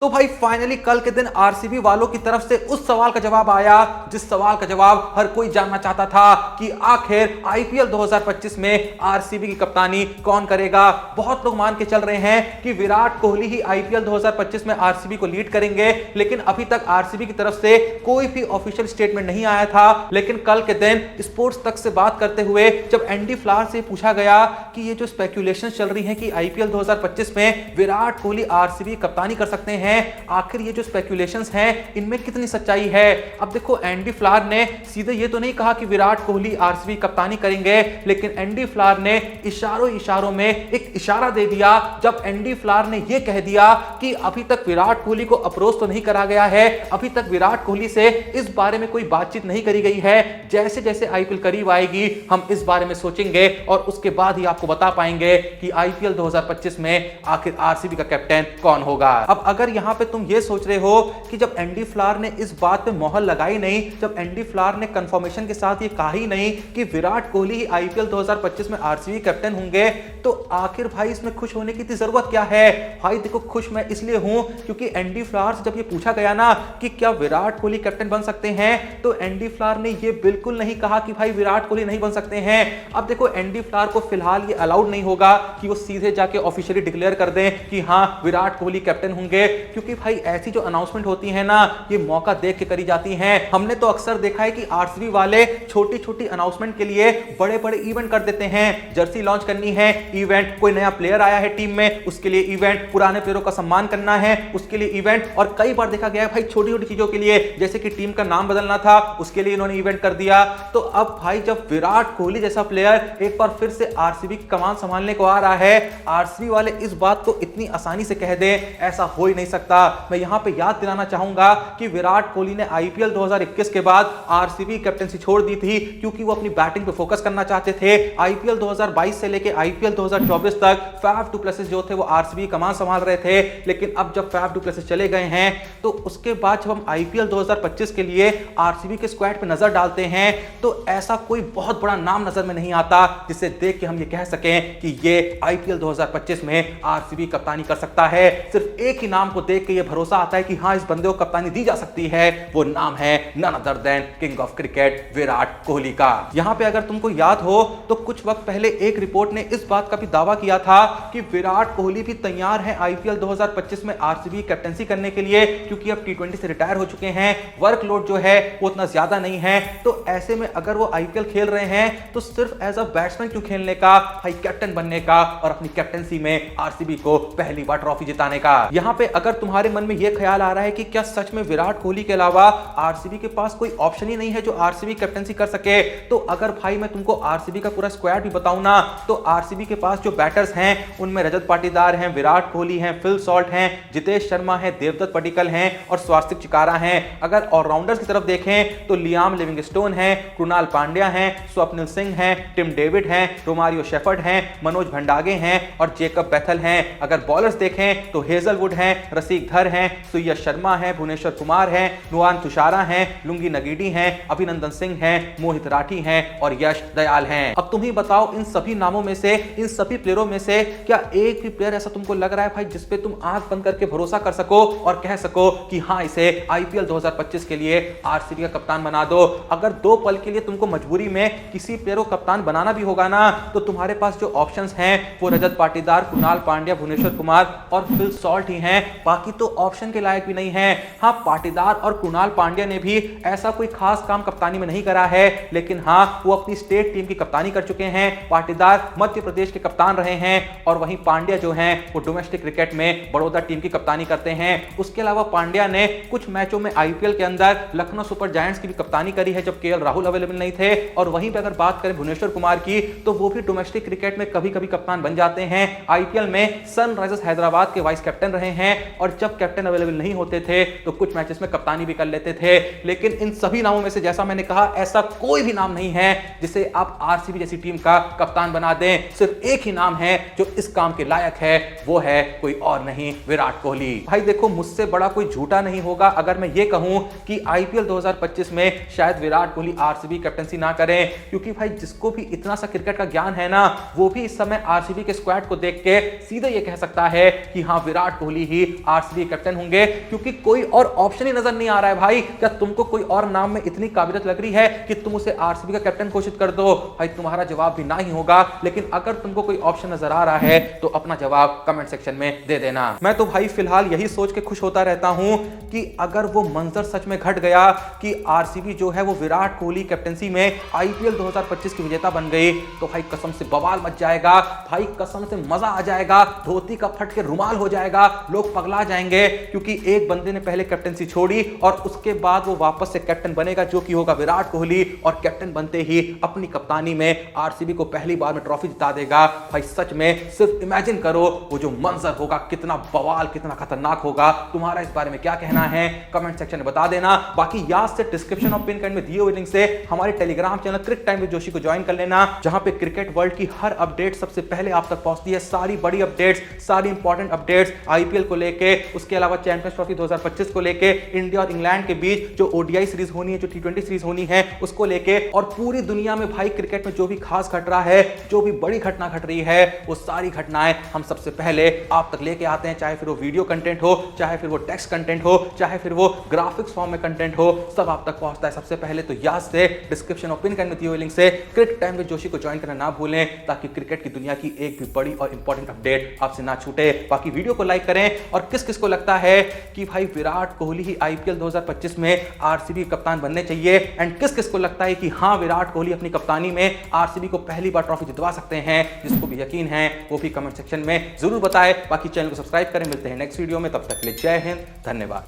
तो भाई फाइनली कल के दिन आरसीबी वालों की तरफ से उस सवाल का जवाब आया जिस सवाल का जवाब हर कोई जानना चाहता था कि आखिर आईपीएल 2025 में आरसीबी की कप्तानी कौन करेगा। बहुत लोग मान के चल रहे हैं कि विराट कोहली ही आईपीएल 2025 में आरसीबी को लीड करेंगे, लेकिन अभी तक आरसीबी की तरफ से कोई भी ऑफिशियल स्टेटमेंट नहीं आया था। लेकिन कल के दिन स्पोर्ट्स तक से बात करते हुए जब एंडी फ्लावर से पूछा गया कि ये जो स्पेकुलेशन चल रही है कि आईपीएल 2025 में विराट कोहली आरसीबी कप्तानी कर सकते हैं, आखिर ये जो स्पेकुलेशंस हैं इनमें कितनी सच्चाई है। अब देखो एंडी फ्लावर ने सीधे ये तो नहीं कहा कि विराट कोहली आरसीबी कप्तानी करेंगे, लेकिन एंडी फ्लावर ने इशारों में एक इशारा दे दिया जब एंडी फ्लावर ने यह कह दिया कि अभी तक विराट कोहली को अप्रोच तो नहीं करा गया है, अभी तक विराट कोहली से इस बारे में कोई बातचीत नहीं करी गई है। जैसे जैसे आईपीएल करीब आएगी हम इस बारे में सोचेंगे और उसके बाद ही आपको बता पाएंगे कि आईपीएल 2025 में आखिर आरसीबी का कैप्टन कौन होगा। अब अगर यहां पे तुम ये सोच रहे हो कि जब एंडी फ्लावर ने इस बात पे मोहर लगाई नहीं, जब एंडी फ्लावर ने कंफर्मेशन के साथ ये कहा ही नहीं कि विराट कोहली ही आईपीएल 2025 में आरसीबी कैप्टन होंगे, तो आखिर भाई इसमें खुश होने की जरूरत क्या है। भाई देखो खुश मैं इसलिए हूं क्योंकि एंडी फ्लावर से जब ये पूछा गया ना कि क्या विराट कोहली कैप्टन बन सकते हैं, तो एंडी फ्लावर ने ये बिल्कुल नहीं कहा कि भाई विराट कोहली नहीं बन सकते हैं। अब देखो एंडी फ्लावर को फिलहाल ये अलाउड नहीं होगा कि वो सीधे जाके ऑफिशियली डिक्लेयर कर दें कि हां विराट कोहली कैप्टन होंगे, क्योंकि भाई ऐसी जो अनाउंसमेंट होती है ना ये मौका देख के करी जाती हैं। हमने तो अक्सर देखा है कि आरसीबी वाले छोटी छोटी अनाउंसमेंट के लिए बड़े बड़े इवेंट कर देते हैं। जर्सी लॉन्च करनी है इवेंट, कोई नया प्लेयर आया है टीम में उसके लिए इवेंट, पुराने प्लेयरों का सम्मान करना है उसके लिए इवेंट, और कई बार देखा गया है भाई छोटी छोटी चीजों के लिए जैसे कि टीम का नाम बदलना था उसके लिए इन्होंने इवेंट कर दिया। तो अब भाई जब विराट कोहली जैसा प्लेयर एक बार फिर से आरसीबी की कमान संभालने को आ रहा है, आरसीबी वाले इस बात को इतनी आसानी से कह दें ऐसा हो ही नहीं सकता। मैं यहां पे याद दिलाना चाहूंगा कि विराट कोहली ने आईपीएल 2021 के बाद आरसीबी कैप्टनसी छोड़ दी थी क्योंकि वो अपनी बैटिंग पे फोकस करना चाहते थे। आईपीएल 2022 से लेके आईपीएल 2024 तक फैफ डु प्लेसिस जो थे वो आरसीबी कमान संभाल रहे थे, लेकिन अब जब फैफ डु प्लेसिस चले गए हैं तो उसके बाद जब हम आईपीएल 2025 के लिए आरसीबी के स्क्वाड पे नजर डालते हैं तो ऐसा कोई बहुत बड़ा नाम नजर में नहीं आता जिसे देख के हम ये कह सकें कि ये आईपीएल 2025 में आरसीबी कप्तानी कर सकता है। सिर्फ एक ही नाम को देख के ये भरोसा आता है कि हाँ इस बंदे को कप्तानी दी जा सकती है, वो नाम है none other than king of cricket Virat Kohli का। यहां पे अगर तुमको याद हो तो कुछ वक्त पहले एक रिपोर्ट ने इस बात का भी दावा किया था कि विराट कोहली भी तैयार है आईपीएल 2025 में आरसीबी कैप्टनसी करने के लिए, क्योंकि अब टी20 से रिटायर हो चुके हैं, वर्कलोड जो है वो उतना ज्यादा नहीं है। तो ऐसे में अगर वो आईपीएल खेल रहे हैं तो सिर्फ एज अ बैट्समैन क्यों खेलने का, भाई कैप्टन बनने का और अपनी कैप्टनसी में आरसीबी को पहली बार ट्रॉफी जिताने का। यहां पे अगर तुम्हारे मन में यह ख्याल आ रहा है कि क्या सच में विराट कोहली के अलावा आरसीबी के पास कोई ऑप्शन ही नहीं है जो आरसीबी कैप्टनसी कर सके, तो अगर भाई मैं तुमको आरसीबी का पूरा स्क्वाड भी बताऊं ना तो आरसीबी के पास जो बैटर्स हैं उनमें रजत पाटीदार हैं, विराट कोहली हैं, फिल सॉल्ट हैं, जितेश शर्मा हैं, देवदत्त पडिक्कल हैं और स्वास्तिक चिकारा हैं। अगर ऑलराउंडर्स की तरफ देखें तो लियाम लिविंगस्टोन हैं, कृणाल पांड्या हैं, स्वप्निल सिंह हैं, टिम डेविड हैं, रोमारियो शेफर्ड हैं, मनोज भंडागे हैं और जेकब बैथल हैं। अगर बॉलर्स देखें तो हेजलवुड हैं, रसीक धर हैं, सुयश शर्मा हैं, भुवनेश्वर कुमार हैं, नुआन तुषारा हैं, लुंगी नगीडी हैं, अभिनंदन सिंह हैं, मोहित राठी हैं और यश दयाल हैं। अब तुम ही बताओ इन सभी नामों में से, इन सभी प्लेयरों में से क्या एक भी प्लेयर ऐसा तुमको लग रहा है भाई जिसपे तुम आंख बंद करके भरोसा कर सको और कह सको कि हाँ इसे आईपीएल 2025 के लिए आरसीबी का कप्तान बना दो। अगर दो पल के लिए तुमको मजबूरी में किसी प्लेयर को कप्तान बनाना भी होगा ना तो तुम्हारे पास जो ऑप्शंस हैं वो रजत पाटीदार, कृणाल पांड्या, भुवनेश्वर कुमार और फिल सॉल्ट ही हैं, बाकी तो ऑप्शन के लायक भी नहीं है। हाँ पाटीदार और कृणाल पांड्या ने भी ऐसा कोई खास काम कप्तानी में नहीं करा है, लेकिन हाँ वो अपनी स्टेट टीम की कप्तानी कर चुके हैं। पाटीदार मध्य प्रदेश के कप्तान रहे हैं और वहीं पांड्या जो हैं वो डोमेस्टिक क्रिकेट में बड़ौदा टीम की कप्तानी करते हैं। उसके अलावा पांड्या ने कुछ मैचों में आईपीएल के अंदर लखनऊ सुपर जायंट्स की भी कप्तानी करी है जब केएल राहुल अवेलेबल नहीं थे। और वहीं पे अगर बात करें भुवनेश्वर कुमार की तो वो भी डोमेस्टिक क्रिकेट में कभी कभी कप्तान बन जाते हैं। आईपीएल में सनराइजर्स हैदराबाद के वाइस कैप्टन रहे हैं और जब कैप्टन अवेलेबल नहीं होते थे तो कुछ मैचेस में कप्तानी भी कर लेते थे। लेकिन इन सभी नामों में से जैसा मैंने कहा ऐसा कोई भी नाम नहीं है जिसे आप आरसीबी जैसी टीम का कप्तान बना दें। सिर्फ एक ही नाम है जो इस काम के लायक है, वो है कोई और नहीं विराट कोहली। भाई देखो मुझसे बड़ा कोई झूठा नहीं होगा अगर मैं ये कहूं कि आईपीएल 2025 में शायद विराट कोहली आरसीबी कैप्टनसी ना करें, क्योंकि भाई जिसको भी इतना सा क्रिकेट का ज्ञान है ना वो भी इस समय आरसीबी के स्क्वाड को देख के सीधे ये कह सकता है कि हाँ विराट कोहली ही आरसीबी कैप्टन होंगे, क्योंकि कोई और ऑप्शन ही नजर नहीं आ रहा है भाई। क्या तुमको कोई और नाम में इतनी काबिलियत लग रही है कि तुम उसे आरसीबी का कैप्टन घोषित कर दो? भाई तुम्हारा जवाब भी ना ही होगा, लेकिन अगर तुमको कोई ऑप्शन नजर आ रहा है तो अपना जवाब कमेंट सेक्शन में दे देना। मैं तो भाई फिलहाल यही सोच के खुश होता रहता हूं कि अगर वो मंजर सच में घट गया कि आरसीबी जो है वो विराट कोहली कैप्टनसी में आईपीएल 2025 की विजेता बन गई, तो भाई कसम से बवाल मच जाएगा, भाई कसम से मजा आ जाएगा, धोती का फट के रुमाल हो जाएगा, लोग पगला जाएंगे। क्योंकि एक बंदे ने पहले कैप्टनसी छोड़ी और उसके बाद वो वापस से कैप्टन बनेगा, जो कि होगा विराट कोहली, और कैप्टन बनते ही अपनी कप्तानी में आरसीबी को पहली बार में ट्रॉफी जिता देगा। भाई सच में सिर्फ इमेजिन करो वो जो मंजर होगा, कितना बवाल, कितना खतरनाक होगा। तुम्हारा इस बारे में क्या कहना है कमेंट सेक्शन में बता देना। बाकी याद से डिस्क्रिप्शन और पिन कमेंट में दिए हुए लिंक से हमारे Telegram channel Crick Time with Joshi को ज्वाइन कर लेना, जहां पे क्रिकेट वर्ल्ड की हर अपडेट सबसे पहले आप तक पहुंचती है। सारी बड़ी अपडेट्स, सारी इंपॉर्टेंट अपडेट्स आईपीएल को लेके, उसके अलावा चैंपियंस ट्रॉफी 2025 को लेके, इंडिया और इंग्लैंड के बीच जो ओडीआई सीरीज होनी है, जो टी20 सीरीज होनी है, उसको लेके, और पूरी दुनिया में भाई क्रिकेट में जो भी खास घट रहा है, जो भी बड़ी घटना घट रही है, वो सारी घटनाएं हम सबसे पहले आप तक लेके आते हैं। चाहे फिर वो वीडियो कंटेंट हो, चाहे फिर वो टेक्स्ट कंटेंट हो, चाहे फिर वो ग्राफिक्स फॉर्म में कंटेंट हो, सब आप तक पहुंचता है सबसे पहले। तो याद से डिस्क्रिप्शन और पिन कमेंट में दिए हुए लिंक से क्रिक टाइम विद जोशी को ज्वाइन करना ना भूलें, ताकि क्रिकेट की दुनिया की एक भी बड़ी और इंपॉर्टेंट अपडेट आपसे ना छूटे। बाकी वीडियो को लाइक करें, और किस किस को लगता है कि भाई विराट कोहली ही आईपीएल 2025 में आरसीबी कप्तान बनने चाहिए, एंड किस किस को लगता है कि हां विराट कोहली अपनी कप्तानी में आरसीबी को पहली बार ट्रॉफी जितवा सकते हैं, जिसको भी यकीन है वो भी कमेंट सेक्शन में जरूर बताएं। बाकी चैनल को सब्सक्राइब करें। मिलते हैं नेक्स्ट वीडियो में, तब तक के लिए जय हिंद, धन्यवाद।